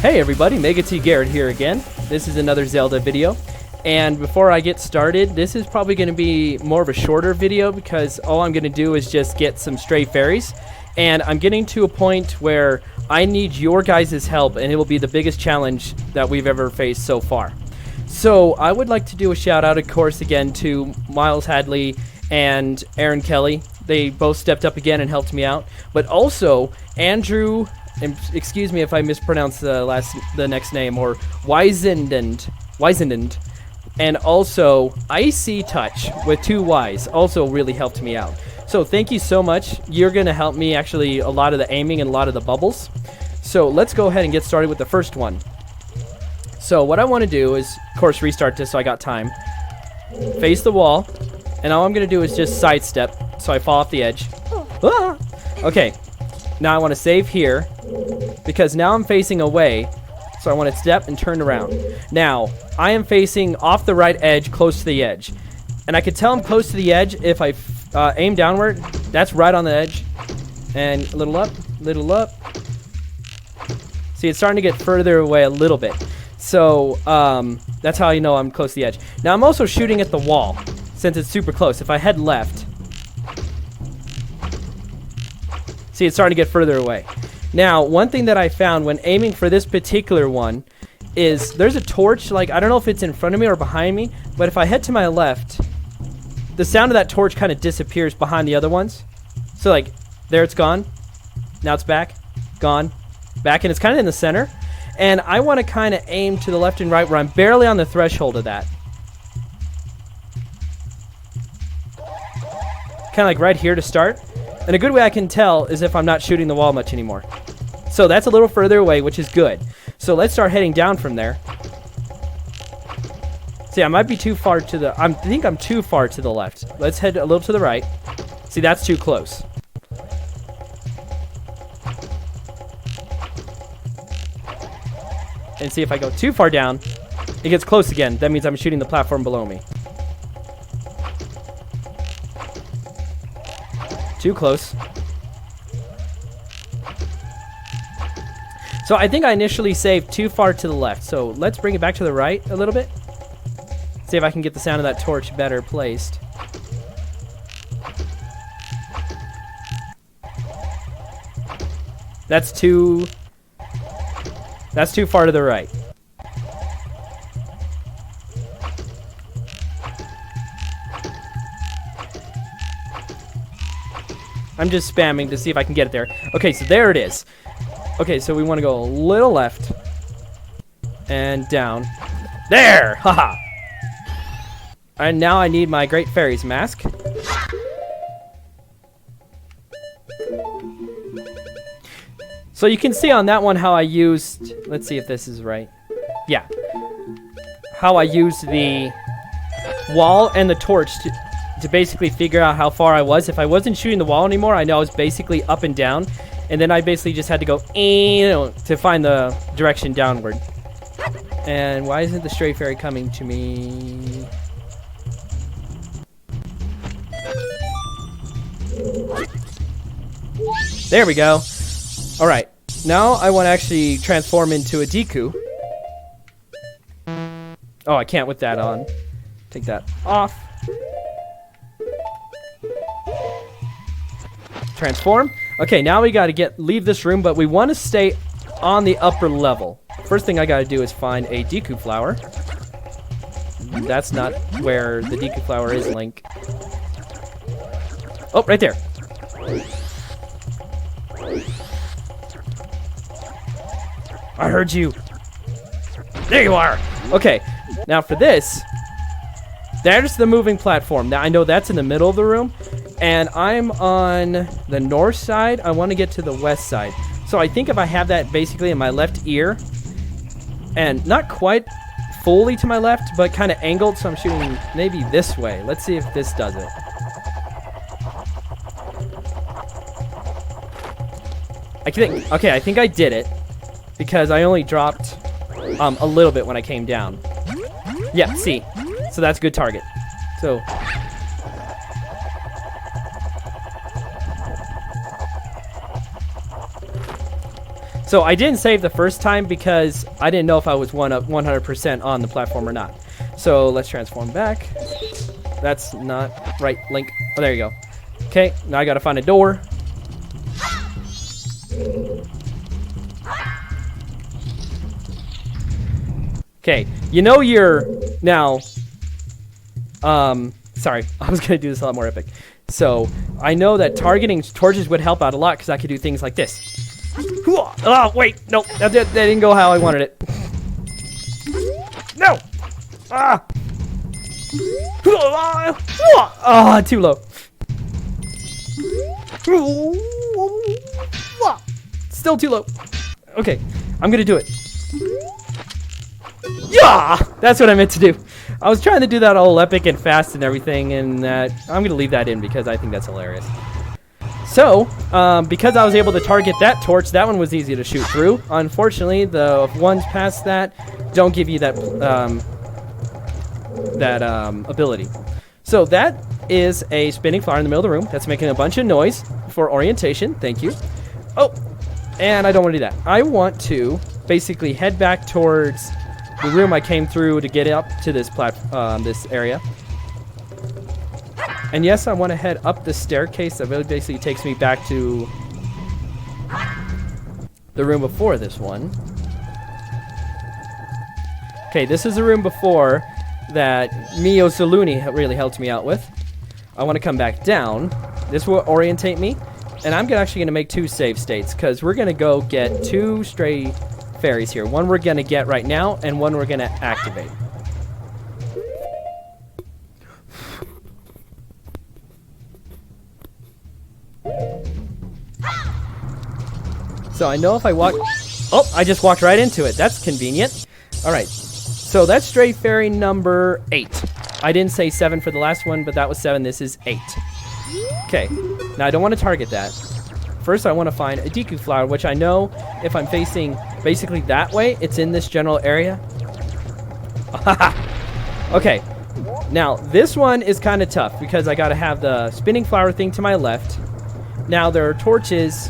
Hey everybody, Mega T Garrett here again. This is another Zelda video. And before I get started, this is probably going to be more of a shorter video because all I'm going to do is just get some stray fairies. And I'm getting to a point where I need your guys' help, and it will be the biggest challenge that we've ever faced so far. So I would like to do a shout out, of course, again to Miles Hadley and Aaron Kelly. They both stepped up again and helped me out. But also Andrew, and excuse me if I mispronounce the next name, or Weisendend, and also Icy Touch with 2 Y's also really helped me out. So thank you so much. You're going to help me actually a lot of the aiming and a lot of the bubbles. So let's go ahead and get started with the first one. So what I want to do is, of course, restart this so I got time. Face the wall. And all I'm going to do is just sidestep so I fall off the edge. Ah! Okay. Now I want to save here because now I'm facing away. So I want to step and turn around. Now, I am facing off the right edge, close to the edge. And I can tell I'm close to the edge if I aim downward. That's right on the edge. And a little up, little up. See, it's starting to get further away a little bit. So, that's how you know I'm close to the edge. Now, I'm also shooting at the wall, since it's super close. If I head left, see, it's starting to get further away. Now, one thing that I found when aiming for this particular one is there's a torch, like, I don't know if it's in front of me or behind me, but if I head to my left, the sound of that torch kind of disappears behind the other ones. So, like, there it's gone. Now it's back, gone, back, and it's kind of in the center. And I want to kind of aim to the left and right where I'm barely on the threshold of that. Kind of like right here to start. And a good way I can tell is if I'm not shooting the wall much anymore. So that's a little further away, which is good. So let's start heading down from there. See, I might be too far to the... I think I'm too far to the left. Let's head a little to the right. See, that's too close. And see, if I go too far down, it gets close again. That means I'm shooting the platform below me. Too close. So I think I initially saved too far to the left. So let's bring it back to the right a little bit. See if I can get the sound of that torch better placed. That's too far to the right. I'm just spamming to see if I can get it there. Okay, so there it is. Okay, so we want to go a little left. And down. There! Haha! And now I need my Great Fairies mask. So you can see on that one how I used... Let's see if this is right. Yeah. How I used the wall and the torch to basically figure out how far I was. If I wasn't shooting the wall anymore, I know I was basically up and down. And then I basically just had to go, to find the direction downward. And why isn't the stray fairy coming to me? There we go. Alright. Now I want to actually transform into a Deku. Oh, I can't with that on. Take that off. Transform. Okay, now we gotta leave this room, but we want to stay on the upper level. First thing I gotta do is find a Deku flower. That's not where the Deku flower is, Link. Oh, right there. I heard you. There you are. Okay, now for this, there's the moving platform. Now I know that's in the middle of the room. And I'm on the north side. I want to get to the west side. So I think if I have that basically in my left ear, and not quite fully to my left, but kind of angled, so I'm shooting maybe this way. Let's see if this does it. I think I did it, because I only dropped a little bit when I came down. Yeah, see. So that's a good target. So... So I didn't save the first time because I didn't know if I was 100% on the platform or not. So let's transform back. That's not right, Link. Oh, there you go. Okay, now I gotta find a door. Okay, you know you're now... sorry, I was gonna do this a lot more epic. So, I know that targeting torches would help out a lot because I could do things like this. Oh, wait, no, that didn't go how I wanted it. No! Ah! Ah, too low. Still too low. Okay, I'm gonna do it. Yeah! That's what I meant to do. I was trying to do that all epic and fast and everything, and I'm gonna leave that in because I think that's hilarious. So, because I was able to target that torch, that one was easy to shoot through. Unfortunately, the ones past that don't give you that ability. So that is a spinning flower in the middle of the room that's making a bunch of noise for orientation. Thank you. Oh, and I don't want to do that. I want to basically head back towards the room I came through to get up to this this area. And yes, I want to head up the staircase that really basically takes me back to the room before this one. Okay, this is the room before that Mio Saluni really helped me out with. I want to come back down. This will orientate me. And I'm actually going to make 2 save states because we're going to go get 2 stray fairies here. One we're going to get right now and one we're going to activate. So I know if I walk... Oh, I just walked right into it. That's convenient. All right. So that's stray fairy number 8. I didn't say 7 for the last one, but that was 7. This is 8. Okay. Now I don't want to target that. First, I want to find a Deku flower, which I know if I'm facing basically that way, it's in this general area. Okay. Now, this one is kind of tough because I got to have the spinning flower thing to my left. Now, there are torches...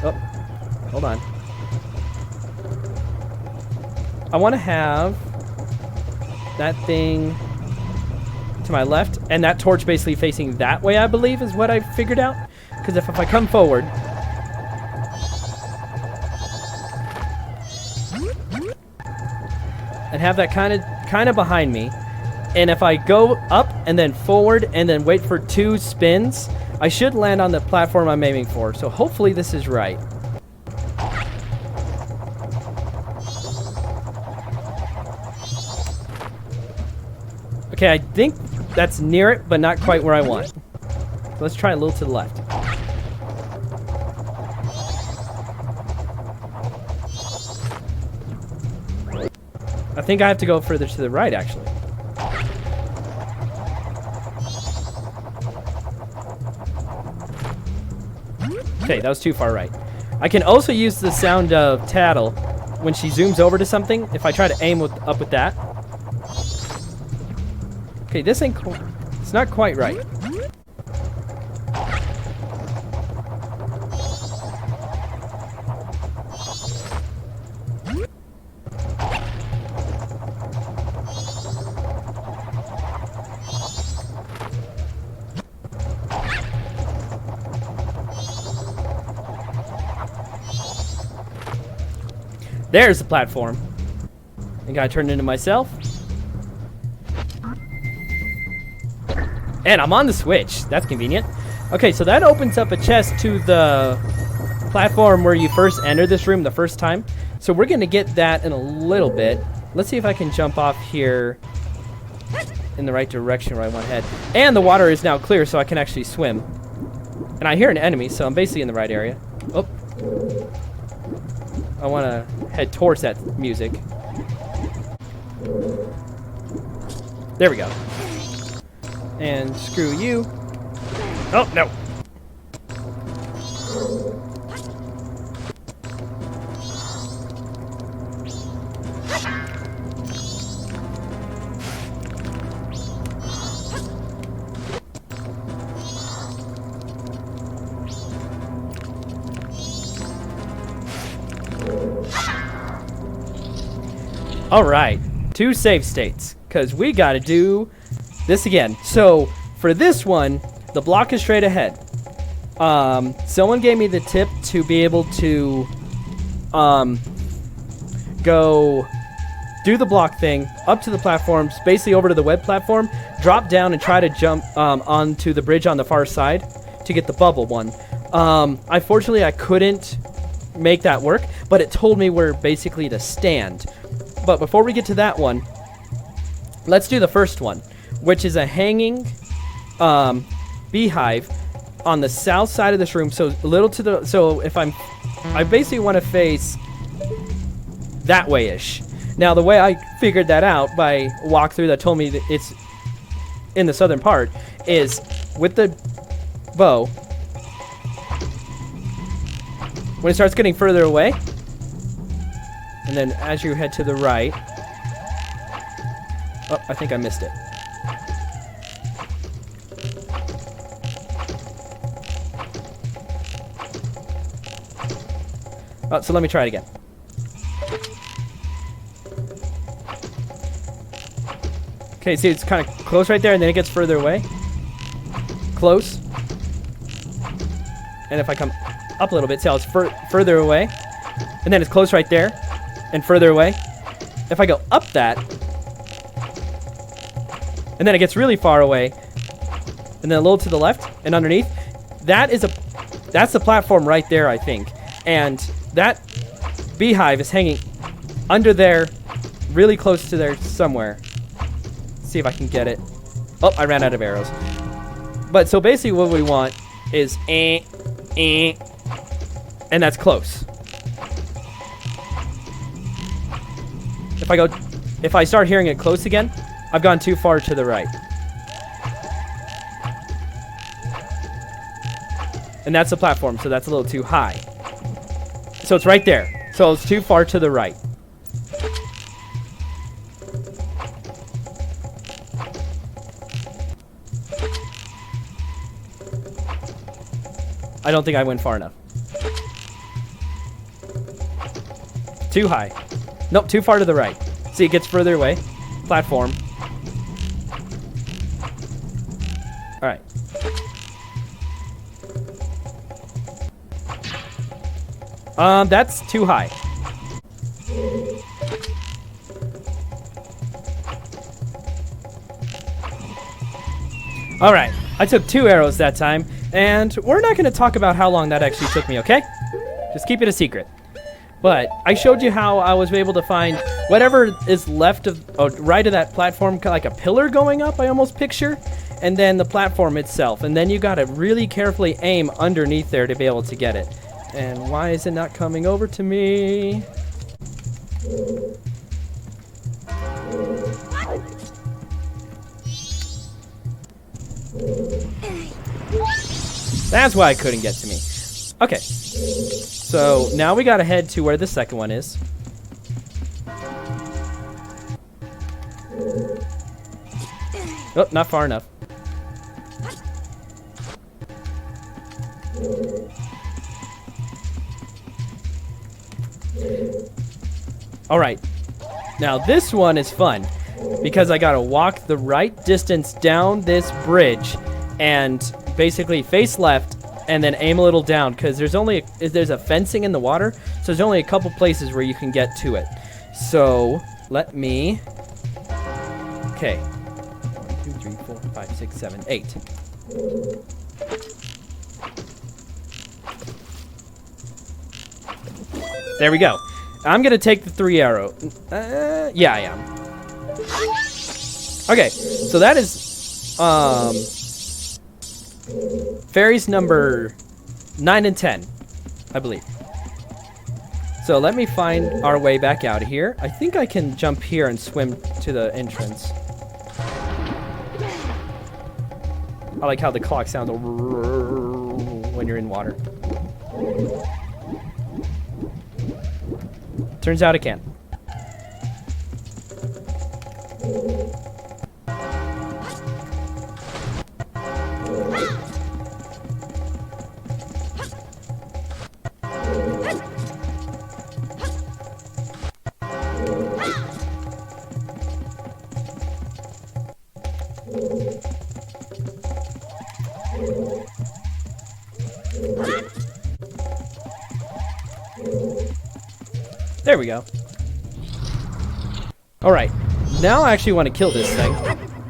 Oh, hold on. I want to have that thing to my left, and that torch basically facing that way, I believe, is what I figured out. Because if I come forward... and have that kind of behind me, and if I go up and then forward and then wait for 2 spins, I should land on the platform I'm aiming for. So hopefully this is right. Okay, I think that's near it, but not quite where I want. So let's try a little to the left. I think I have to go further to the right, actually. Okay, that was too far right. I can also use the sound of Tattle when she zooms over to something. If I try to aim up with that. Okay, this ain't it's not quite right. There's the platform. I think I turned into myself. And I'm on the switch. That's convenient. Okay, so that opens up a chest to the platform where you first enter this room the first time. So we're going to get that in a little bit. Let's see if I can jump off here in the right direction where I want to head. And the water is now clear, so I can actually swim. And I hear an enemy, so I'm basically in the right area. Oh. I want to head towards that music. There we go. And screw you. Oh, no. All right, 2 save states, because we got to do this again. So for this one, the block is straight ahead. Someone gave me the tip to be able to go do the block thing up to the platforms, basically over to the web platform, drop down and try to jump onto the bridge on the far side to get the bubble one. Unfortunately, I couldn't make that work, but it told me where basically to stand. But before we get to that one, let's do the first one, which is a hanging beehive on the south side of this room. So a little to the, so if I basically want to face that way-ish. Now, the way I figured that out by walkthrough that told me that it's in the southern part is with the bow, when it starts getting further away, and then as you head to the right, oh, I think I missed it. Oh, so let me try it again. Okay, see, it's kind of close right there, and then it gets further away. Close. And if I come up a little bit, see how it's further away. And then it's close right there, and further away. If I go up that, and then it gets really far away, and then a little to the left and underneath, that's the platform right there, I think. And that beehive is hanging under there, really close to there somewhere. See if I can get it. Oh, I ran out of arrows. But so basically what we want is and that's close. If I start hearing it close again, I've gone too far to the right. And that's the platform, so that's a little too high. So it's right there. So it's too far to the right. I don't think I went far enough. Too high. Nope, too far to the right. See, it gets further away. Platform. Alright. That's too high. Alright, I took 2 arrows that time. And we're not going to talk about how long that actually took me, okay? Just keep it a secret. But I showed you how I was able to find whatever is left of, right of that platform, kind of like a pillar going up, I almost picture, and then the platform itself. And then you got to really carefully aim underneath there to be able to get it. And why is it not coming over to me? That's why it couldn't get to me. Okay. So now we gotta head to where the second one is. Oh, not far enough. Alright. Now this one is fun because I gotta walk the right distance down this bridge and basically face left and then aim a little down because there's a fencing in the water, so there's only a couple places where you can get to it. So let me. Okay. 1, 2, 3, 4, 5, 6, 7, 8. There we go. I'm gonna take the 3 arrow. Yeah, I am. Okay, so that is Fairies number 9 and 10, I believe. So let me find our way back out of here. I think I can jump here and swim to the entrance. I like how the clock sounds when you're in water. Turns out it can. There we go. Alright. Now I actually want to kill this thing.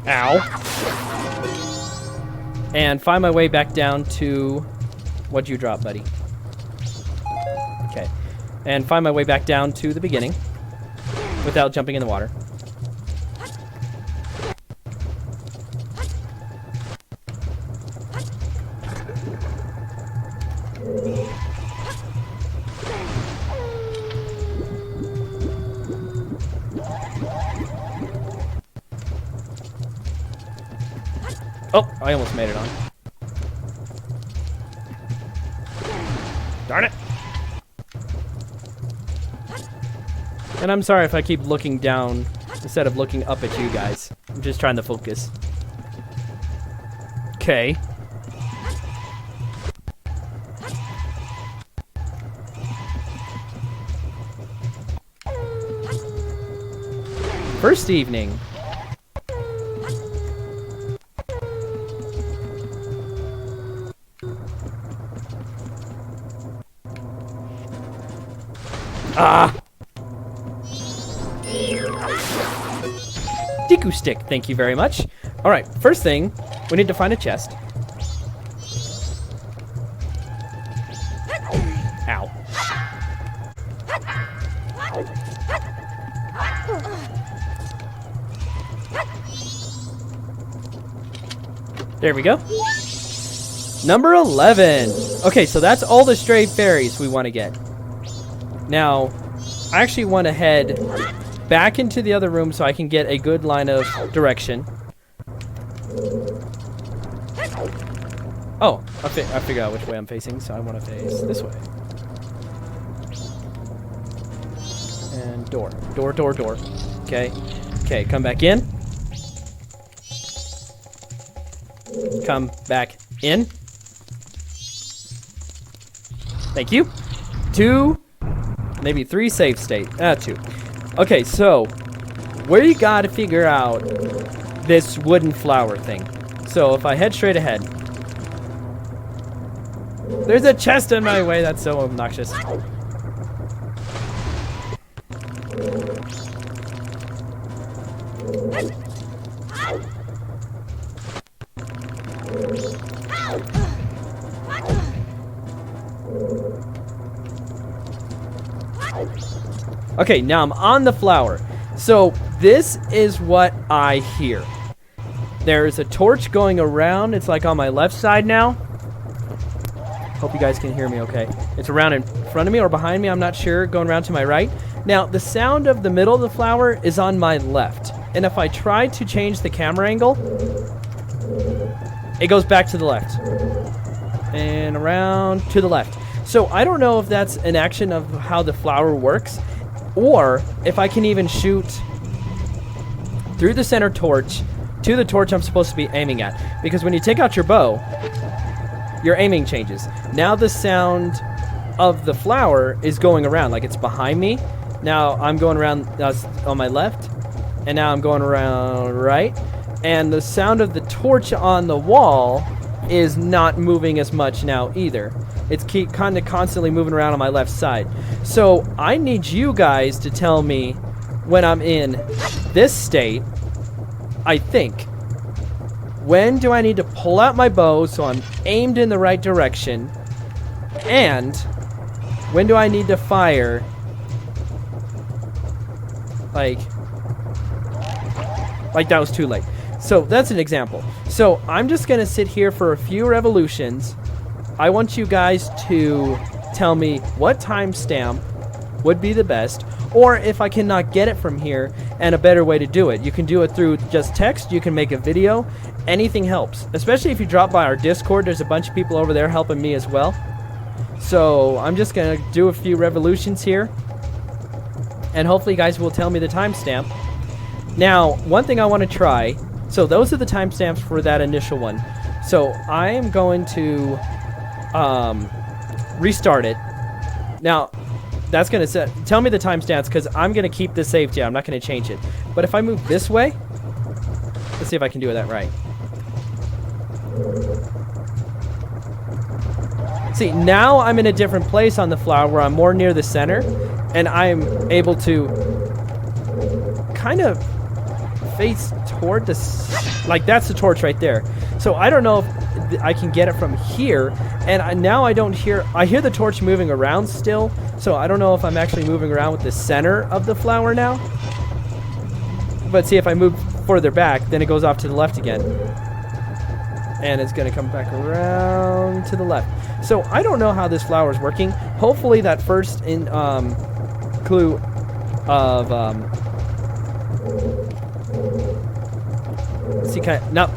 Ow. And find my way back down to... What'd you drop, buddy? Okay. And find my way back down to the beginning. Without jumping in the water. Oh, I almost made it on. Darn it! And I'm sorry if I keep looking down instead of looking up at you guys. I'm just trying to focus. Okay. First evening. Ah! Deku stick, thank you very much. Alright, first thing, we need to find a chest. Ow. There we go. Number 11. Okay, so that's all the stray fairies we want to get. Now, I actually want to head back into the other room so I can get a good line of direction. Oh, I figured out which way I'm facing, so I want to face this way. And door. Door, door, door. Okay. Okay, come back in. Come back in. Thank you. 2, maybe 3 save state. 2. Okay, so we gotta figure out this wooden flower thing. So if I head straight ahead, there's a chest in my way. That's so obnoxious. Okay, now I'm on the flower. So this is what I hear. There's a torch going around. It's like on my left side now. Hope you guys can hear me okay. It's around in front of me or behind me, I'm not sure. Going around to my right. Now, the sound of the middle of the flower is on my left. And if I try to change the camera angle, it goes back to the left. And around to the left. So I don't know if that's an action of how the flower works, or if I can even shoot through the center torch to the torch I'm supposed to be aiming at. Because when you take out your bow, your aiming changes. Now the sound of the flower is going around, like it's behind me. Now I'm going around on my left, and now I'm going around right. And the sound of the torch on the wall is not moving as much now either. It's kind of constantly moving around on my left side. So I need you guys to tell me when I'm in this state, I think. When do I need to pull out my bow so I'm aimed in the right direction? And when do I need to fire? Like that was too late. So that's an example. So I'm just going to sit here for a few revolutions. I want you guys to tell me what timestamp would be the best, or if I cannot get it from here, and a better way to do it. You can do it through just text, you can make a video, anything helps. Especially if you drop by our Discord, there's a bunch of people over there helping me as well. So I'm just going to do a few revolutions here, and hopefully you guys will tell me the timestamp. Now, one thing I want to try, so those are the timestamps for that initial one. So I am going to restart it. Now, that's going to tell me the timestamps because I'm going to keep this saved here. I'm not going to change it. But if I move this way, let's see if I can do that right. See, now I'm in a different place on the flower where I'm more near the center. and I'm able to kind of face toward this, like that's the torch right there. So I don't know if I can get it from here, and now I don't hear, I hear the torch moving around still, so I don't know if I'm actually moving around with the center of the flower now. But see, if I move further back, then it goes off to the left again. And it's going to come back around to the left. So I don't know how this flower is working. Hopefully that first clue of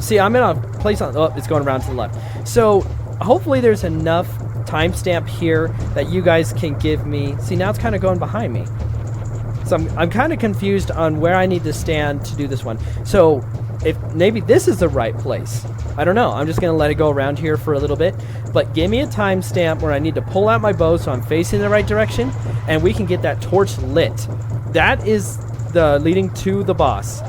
see, I'm in a place on, oh, it's going around to the left. So hopefully there's enough timestamp here that you guys can give me. See, now it's kind of going behind me. So I'm kind of confused on where I need to stand to do this one. So if maybe this is the right place. I don't know. I'm just going to let it go around here for a little bit. But give me a timestamp where I need to pull out my bow so I'm facing the right direction, and we can get that torch lit. That is the leading to the boss.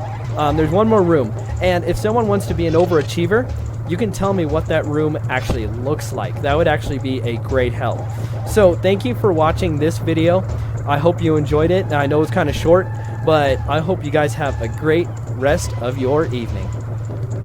There's one more room. And if someone wants to be an overachiever, you can tell me what that room actually looks like. That would actually be a great help. So thank you for watching this video. I hope you enjoyed it. I know it's kind of short, but I hope you guys have a great rest of your evening.